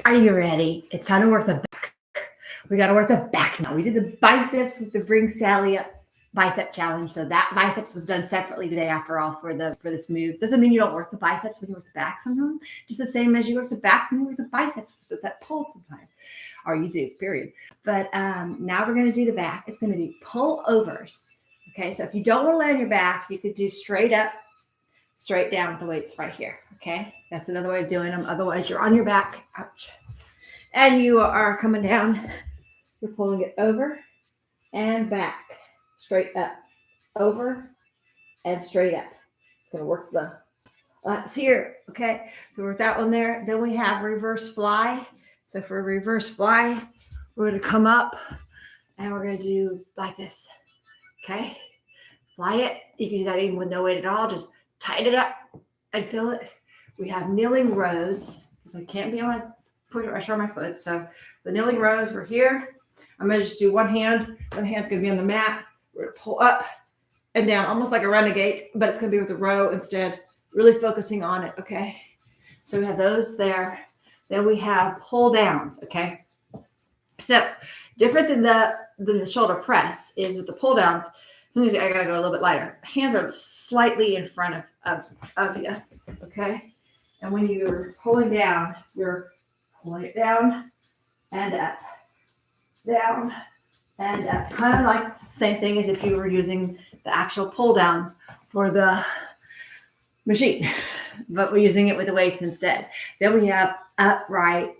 Are you ready? It's time to work the back. We got to work the back now. We did the biceps with the Bring Sally Up bicep challenge. So that biceps was done separately today after all for this move. Doesn't mean you don't work the biceps when you work the back sometimes. Just the same as you work the back when you work the biceps with that pull sometimes. Or you do, period. But now we're going to do the back. It's going to be pullovers. Okay, so if you don't want to lay on your back, you could do straight up, straight down with the weights right here. Okay, that's another way of doing them. Otherwise, you're on your back. Ouch. And you are coming down. You're pulling it over and back, straight up, over and straight up. It's going to work the lats here. Okay, so work that one there. Then we have reverse fly. So for a reverse fly, we're going to come up and we're going to do like this. Okay, fly it. You can do that even with no weight at all. Just tighten it up and feel it. We have kneeling rows because I can't be on my put pressure on my foot. So the kneeling rows, we're here. I'm going to just do one hand. One hand's going to be on the mat. We're going to pull up and down, almost like a renegade, but it's going to be with a row instead, really focusing on it, okay? So we have those there. Then we have pull downs, okay? So different than the shoulder press is with the pull downs, sometimes I gotta go a little bit lighter. Hands are slightly in front of you, okay? And when you're pulling down, you're pulling it down and up, down and up. Kind of like the same thing as if you were using the actual pull down for the machine, but we're using it with the weights instead. Then we have upright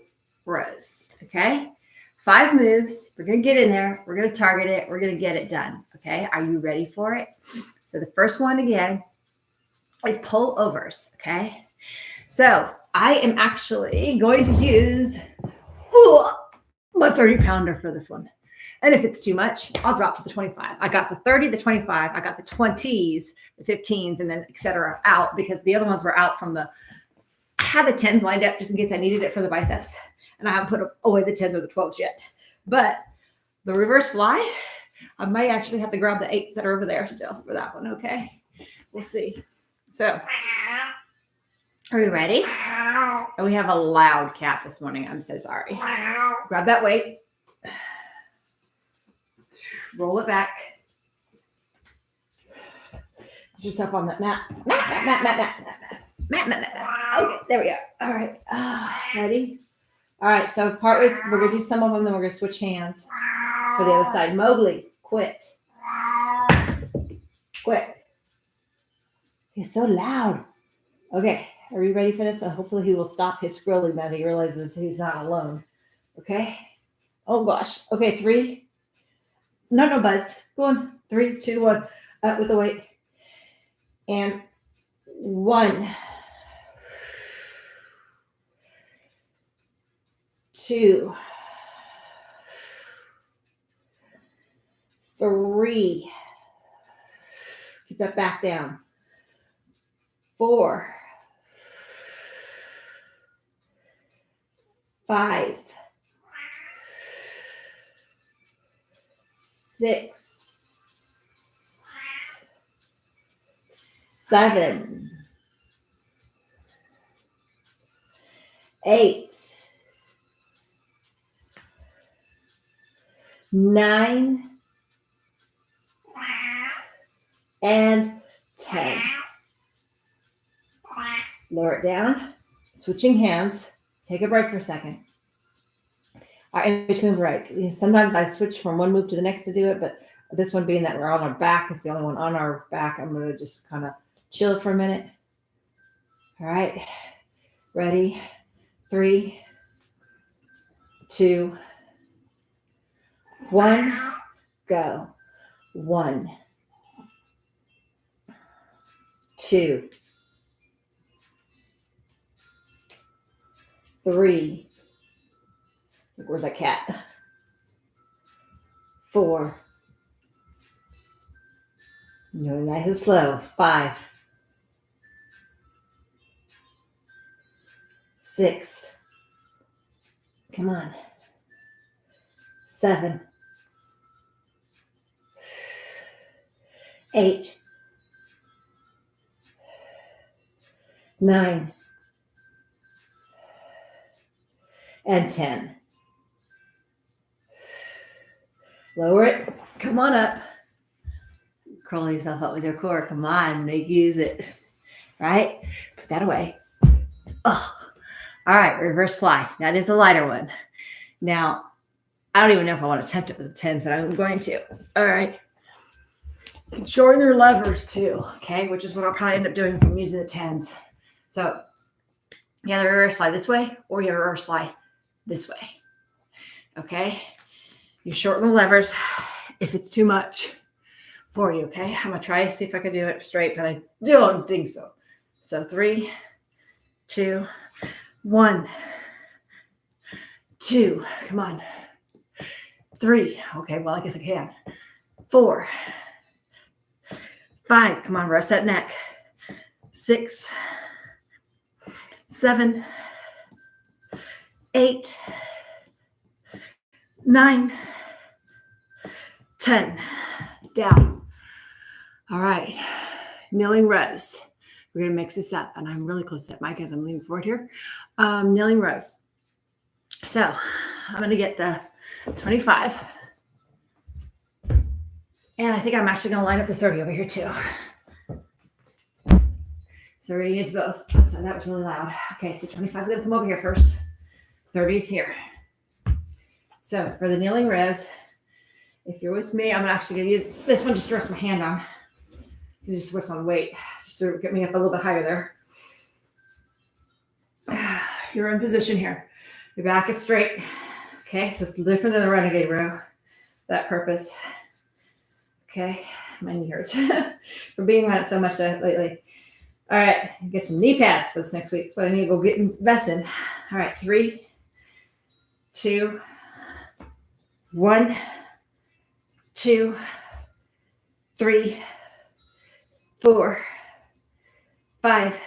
rows, okay? 5 moves. We're going to get in there. We're going to target it. We're going to get it done, okay? Are you ready for it? So the first one again is pullovers, okay? So I am actually going to use my 30-pounder for this one. And if it's too much, I'll drop to the 25. I got the 30, the 25. I got the 20s, the 15s, and then et cetera out because the other ones were out from I had the 10s lined up just in case I needed it for the biceps. And I haven't put away the 10s or the 12s yet. But the reverse fly, I might actually have to grab the 8s that are over there still for that one, okay? We'll see. So, are we ready? And we have a loud cat this morning. I'm so sorry. Grab that weight. Roll it back. Put yourself on that mat. Mat. Okay, there we go. All right. Ready? All right, so we're going to do some of them, then we're going to switch hands for the other side. Mowgli, quit. Quit. He's so loud. Okay, are you ready for this? Hopefully he will stop his scrolling now that he realizes he's not alone. Okay? Oh, gosh. Okay, 3. No buds. Go on. 3, 2, 1. Up with the weight. And 1. 2, 3. Keep that back down. 4, 5, 6, 7, 8, 9, and 10. Lower it down. Switching hands. Take a break for a second. All right, in between break. Sometimes I switch from one move to the next to do it, but this one being that we're on our back, it's the only one on our back. I'm going to just kind of chill for a minute. All right. Ready? 3, 2, 1. Go. 1, 2, 3. Where's that cat? 4. Going nice and slow. 5, 6. Come on. 7, 8, 9, and 10. Lower it. Come on up. Curl yourself up with your core. Come on, make use it. Right? Put that away. Oh. All right, reverse fly. That is a lighter one. Now, I don't even know if I want to attempt it with the 10s, but I'm going to. All right. Shorten your levers too, okay? Which is what I'll probably end up doing if I'm using the 10s. So, you either reverse fly this way or you reverse fly this way. Okay? You shorten the levers if it's too much for you, okay? I'm going to try to see if I can do it straight, but I don't think so. So 3, 2, 1, 2. Come on. 3. Okay, well, I guess I can. 4, 5. Come on, rest that neck. 6, 7, 8, 9, 10. Down. All right. Kneeling rows. We're going to mix this up. And I'm really close to that mic as I'm leaning forward here. Kneeling rows. So I'm going to get the 25. And I think I'm actually going to line up the 30 over here too. So we're going to use both. So that was really loud. Okay, so 25 is going to come over here first. 30 is here. So for the kneeling rows, if you're with me, I'm actually going to use this one just to rest my hand on. Just works on weight. Just to get me up a little bit higher there. You're in position here. Your back is straight. Okay, so it's different than the renegade row. That purpose. Okay, my knee hurts from being on it so much lately. All right, get some knee pads for this next week. That's what I need to go get invested. All right, 3, 2, 1, 2, 3, 4, 5,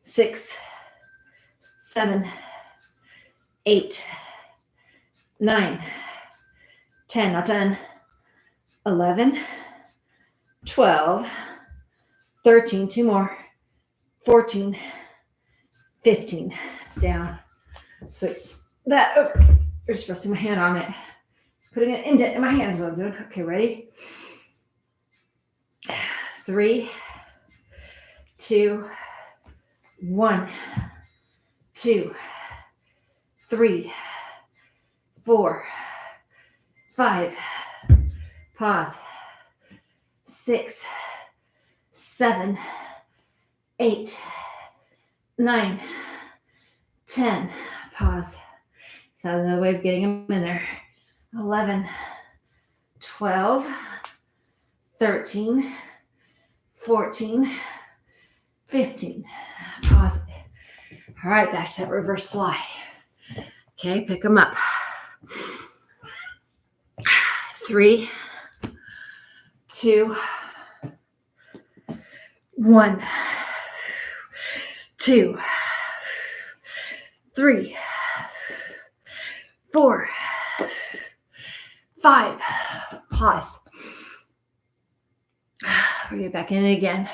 6, 7, 8, 9, 10, not 10, 11, 12, 13, 2 more, 14, 15, down. Switch that over. Just resting my hand on it. Putting an indent in my hand is what I'm doing. Okay, ready? 3, 2, 1, 2, 3, 4, 5, pause, 6, 7, 8, 9, 10, pause. So another way of getting them in there. 11, 12, 13, 14, 15. Pause it. All right, back to that reverse fly. Okay, pick them up. 3, 2, 1, 2, 3, 4, 5. Pause. Bring it back in again.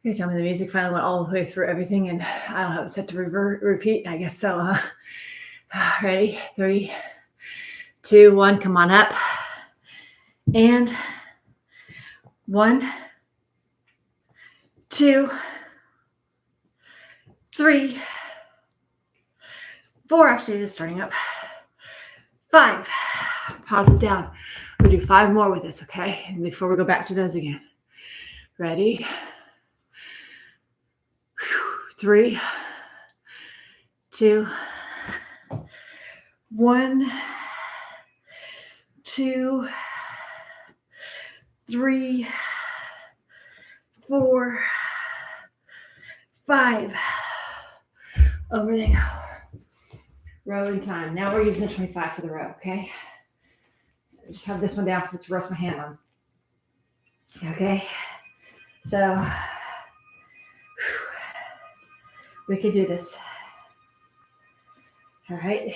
You tell me the music finally went all the way through everything, and I don't have it set to repeat. I guess so. Ready? 3, 2, 1. Come on up. And 1, 2, 3, 4. Actually, this is starting up. 5. Pause it down. We do 5 more with this, okay? And before we go back to those again. Ready? 3, 2, 1, 2, 3, 4, 5. Over they go. Rowing time. Now we're using the 25 for the row, okay? Just have this one down to rest my hand on. Okay? So, we could do this. All right?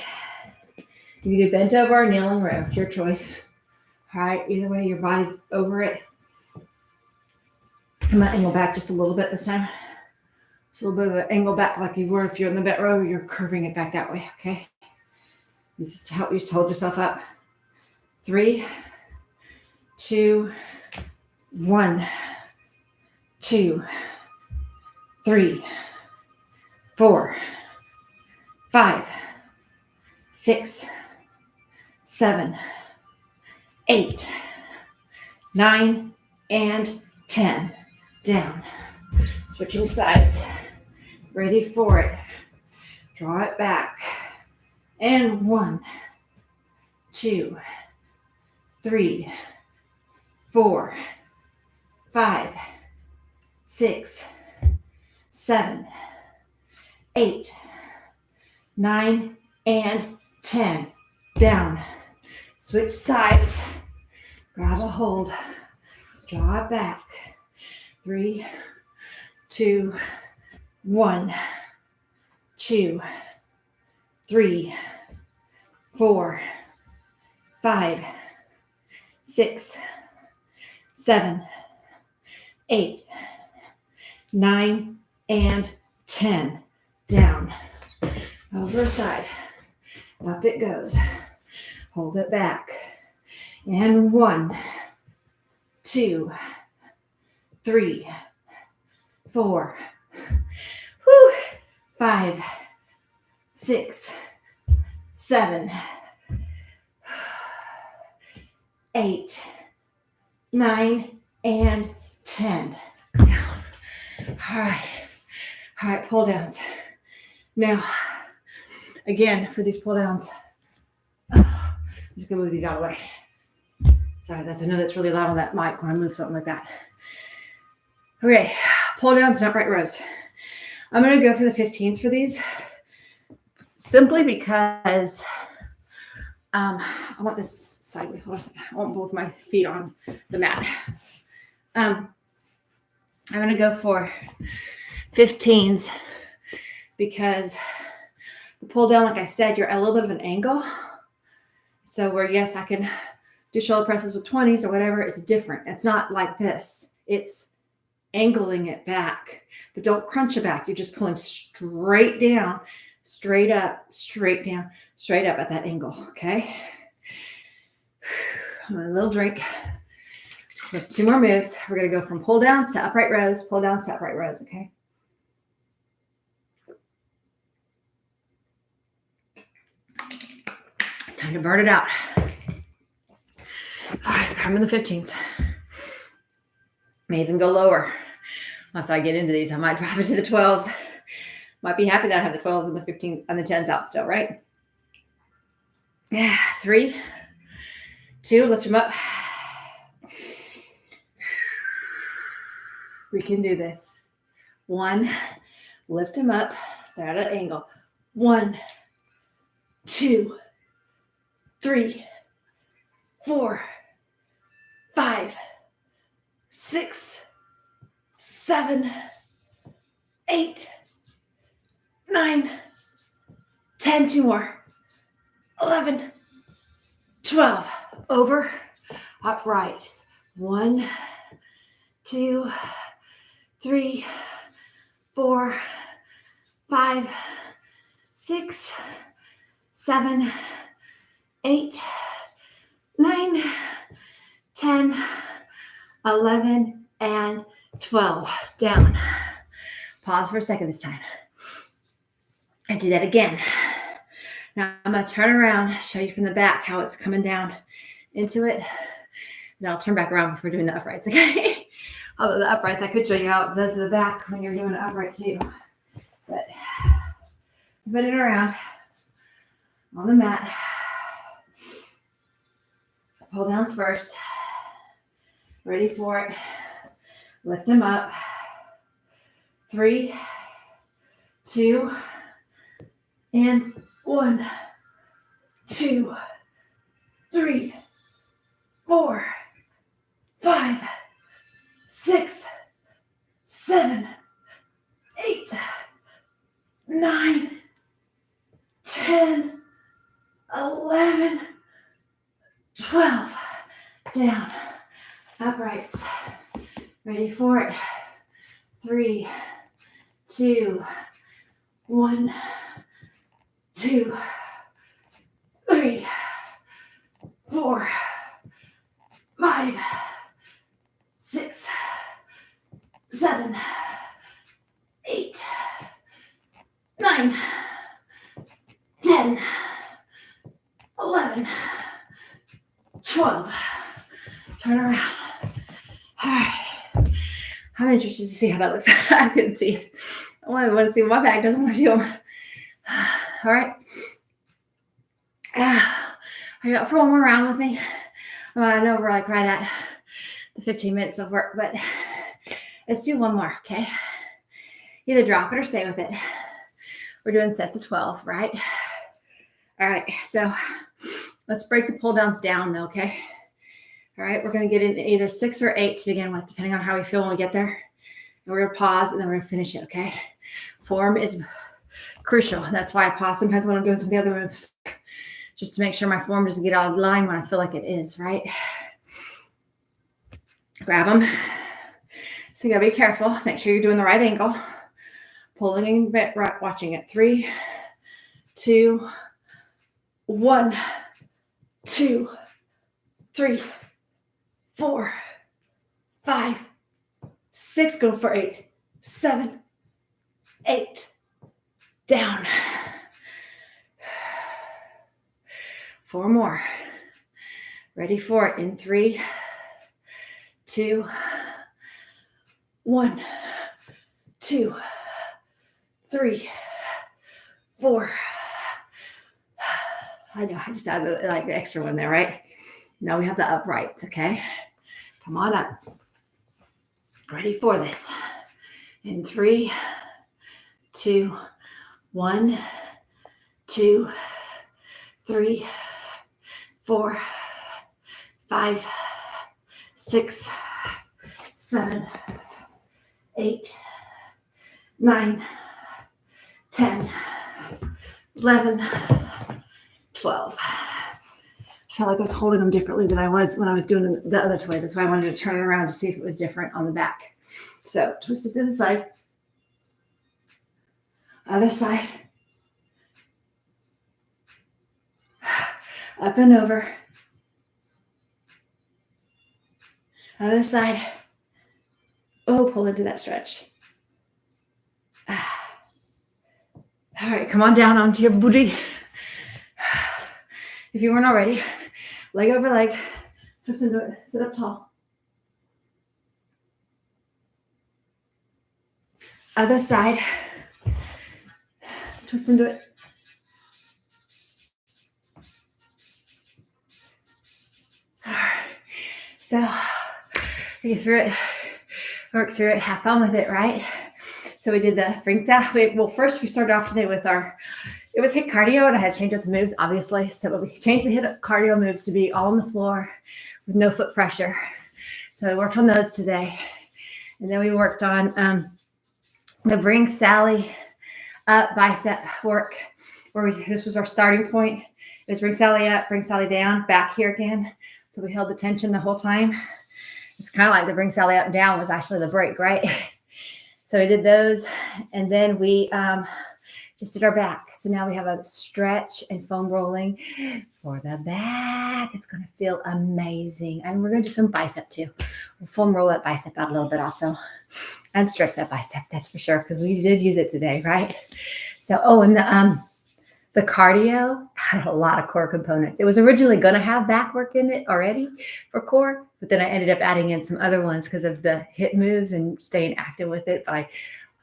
You can do bent over or kneeling row, your choice. All right? Either way, your body's over it. Come on, and go back just a little bit this time. It's a little bit of an angle back like you were if you're in the bent row, you're curving it back that way, okay? Use this to help you hold yourself up. 3, 2, 1, 2, 3, 4, 5, 6, 7, 8, 9, and 10. Down. Switching sides. Ready for it. Draw it back. And 1, 2, 3, 4, 5, 6, 7, 8, 9, and 10. Down. Switch sides. Grab a hold. Draw it back. 3, 2, 1, 2, 3, 4, 5, 6, 7, 8, 9, and 10. Down. Over side. Up it goes. Hold it back. And 1, 2, 3, 4, 5, 6, 7, 8, 9, and 10. Down. All right, pull downs. Now, again, for these pull downs, I'm just gonna move these out of the way. Sorry, I know that's really loud on that mic when I move something like that. Okay, pull downs and upright rows. I'm gonna go for the 15s for these, simply because I want this sideways. Hold on a second. I want both my feet on the mat. I'm gonna go for 15s because the pull down, like I said, you're at a little bit of an angle. So where, yes, I can do shoulder presses with 20s or whatever, it's different. It's not like this. It's angling it back, but don't crunch it back. You're just pulling straight down, straight up, straight down, straight up at that angle, okay? A little drink. We have 2 more moves. We're going to go from pull downs to upright rows, pull downs to upright rows, okay? Time to burn it out. All right, I'm in the 15s. May even go lower. After I get into these, I might drop it to the 12s. Might be happy that I have the 12s and the 15 and the 10s out still, right? Yeah, 3, 2, lift them up. We can do this. 1, lift them up. They're at an angle. 1, 2, 3, 4, 5, 6, 7, 8, 9, 10, 2 more, 11, 12, over, upright. 1, 2, 3, 4, 5, 6, 7, 8, 9, 10, 11, and 12. Down. Pause for a second this time. And do that again. Now I'm going to turn around, show you from the back how it's coming down into it. Then I'll turn back around before doing the uprights, okay? Although the uprights, I could show you how it does to the back when you're doing an upright too. But put it around on the mat. Pull downs first. Ready for it. Lift them up. 3, 2, and 1, 2, 3, 4, 5, 6, 7, 8, 9, 10, 11, 12. Down. Uprights. Ready for it. 3, 2, 1, 2, 3, 4, 5, 6, 7, 8, 9, 10, 11, 12. Turn around. All right. I'm interested to see how that looks. I couldn't see it. I want to see what my back doesn't want to do. All right. Are you up for one more round with me? I know we're like right at the 15 minutes of work, but let's do one more, okay? Either drop it or stay with it. We're doing sets of 12, right? All right, so let's break the pull downs down though, okay? All right, we're gonna get in either 6 or 8 to begin with, depending on how we feel when we get there. And we're gonna pause and then we're gonna finish it, okay? Form is crucial. That's why I pause sometimes when I'm doing some of the other moves, just to make sure my form doesn't get out of line when I feel like it is, right? Grab them. So you gotta be careful. Make sure you're doing the right angle. Pulling and watching it. 3, 2, 1, 2, 3, 4, 5, 6. Go for 8, 7, 8. Down. 4 more. Ready for it in 3, 2, 1, 2, 3, 4. I know, I just added like the extra one there, right? Now we have the uprights, okay? Come on up. Ready for this. In 3, 2, 1, 2, 3, 4, 5, 6, 7, 8, 9, 10, 11, 12. I felt like I was holding them differently than I was when I was doing the other way. That's why I wanted to turn it around to see if it was different on the back. So twist it to the side. Other side. Up and over. Other side. Oh, pull into that stretch. All right, come on down onto your booty. If you weren't already, leg over leg, twist into it, sit up tall. Other side, twist into it. All right, so get through it, work through it, have fun with it, right? So we did the ring staff. Well, first we started off today with it was HIIT cardio, and I had to change up the moves, obviously. So we changed the HIIT cardio moves to be all on the floor with no foot pressure. So I worked on those today. And then we worked on the bring Sally up bicep work, this was our starting point. It was bring Sally up, bring Sally down, back here again. So we held the tension the whole time. It's kind of like the bring Sally up and down was actually the break, right? So we did those, and then we just did our back. So now we have a stretch and foam rolling for the back. It's going to feel amazing. And we're going to do some bicep too. We'll foam roll that bicep out a little bit also and stretch that bicep. That's for sure, because we did use it today, right? So, and the cardio had a lot of core components. It was originally going to have back work in it already for core, but then I ended up adding in some other ones because of the HIIT moves and staying active with it by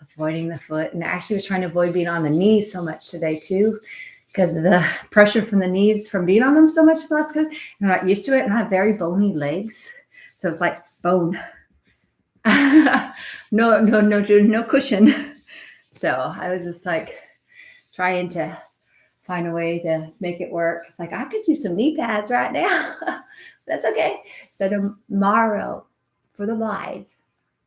avoiding the foot. And I actually was trying to avoid being on the knees so much today too, because of the pressure from the knees from being on them so much. So that's good. And I'm not used to it. And I have very bony legs. So it's like bone. No cushion. So I was just like trying to find a way to make it work. It's like, I could use some knee pads right now. That's okay. So tomorrow for the live,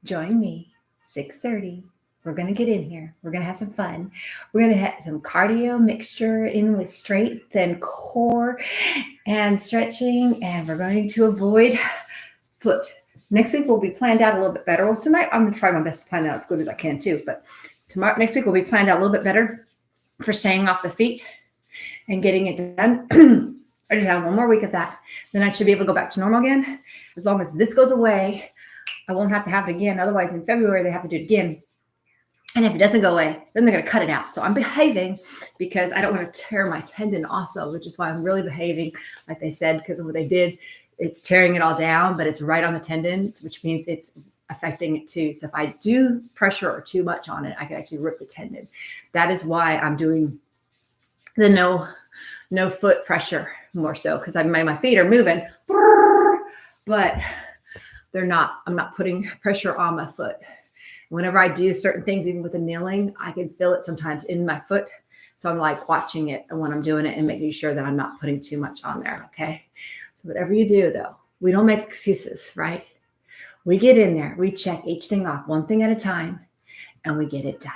join me, 6:30. We're going to get in here. We're going to have some fun. We're going to have some cardio mixture in with strength and core and stretching. And we're going to avoid foot. Next week will be planned out a little bit better. Well, tonight I'm going to try my best to plan it out as good as I can too. But Next week, we'll be planned out a little bit better for staying off the feet and getting it done. I just have one more week of that. Then I should be able to go back to normal again. As long as this goes away, I won't have to have it again. Otherwise, in February, they have to do it again. And if it doesn't go away, then they're going to cut it out. So I'm behaving because I don't want to tear my tendon also, which is why I'm really behaving, like they said, because of what they did. It's tearing it all down, but it's right on the tendons, which means it's affecting it too. So if I do pressure or too much on it, I can actually rip the tendon. That is why I'm doing the no foot pressure more so, because my feet are moving, but I'm not putting pressure on my foot. Whenever I do certain things, even with the kneeling, I can feel it sometimes in my foot. So I'm like watching it and when I'm doing it and making sure that I'm not putting too much on there. Okay. So whatever you do though, we don't make excuses, right? We get in there, we check each thing off one thing at a time and we get it done.